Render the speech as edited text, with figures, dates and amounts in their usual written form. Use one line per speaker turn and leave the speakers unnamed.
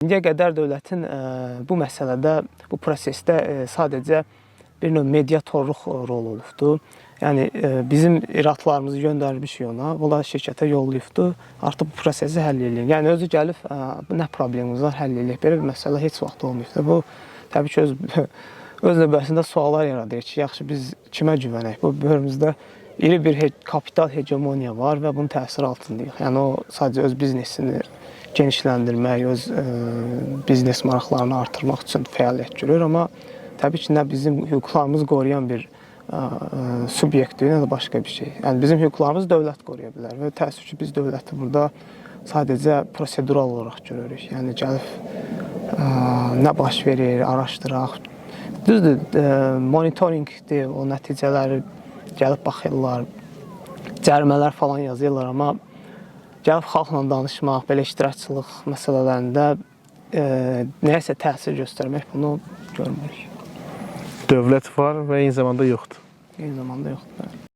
İndiyə qədər dövlətin bu məsələdə, bu prosesdə sadəcə bir növ mediatorluq rolu olubdu. Yəni bizim iradlarımızı göndərmişik ona, onlar şirkətə yollayıbdı, artıq bu prosesi həll edir. Yəni özü gəlib, nə problemimiz var, həll edir. Belə bir məsələ heç vaxt olmayıbdı. Bu, təbii ki, öz növbəsində suallar yaradır ki, yaxşı biz kimə güvənək? Bu bölümümüzdə iri bir kapital hegemoniya var və bunun təsiri altındayıq. Yəni o sadəcə öz biznesini genişləndirmək, öz biznes maraqlarını artırmaq üçün fəaliyyət görür, amma təbii ki, nə bizim hüquqlarımızı qoruyan bir subyektdir, nə də başqa bir şey. Yəni bizim hüquqlarımızı dövlət qoruya bilər və təəssüf ki, biz dövləti burada sadəcə prosedural olaraq görürük. Yəni gəlib nə baş verir, araşdıraq. Düzdür, monitorinqdir, o nəticələri gəlib baxırlar, cərimələr falan yazırlar, amma gəlib xalqla danışmaq, belə iştirakçılıq məsələlərində nəyəsə təsir göstərmək, bunu görmürük.
Dövlət var və eyni zamanda yoxdur.
Eyni zamanda yoxdur.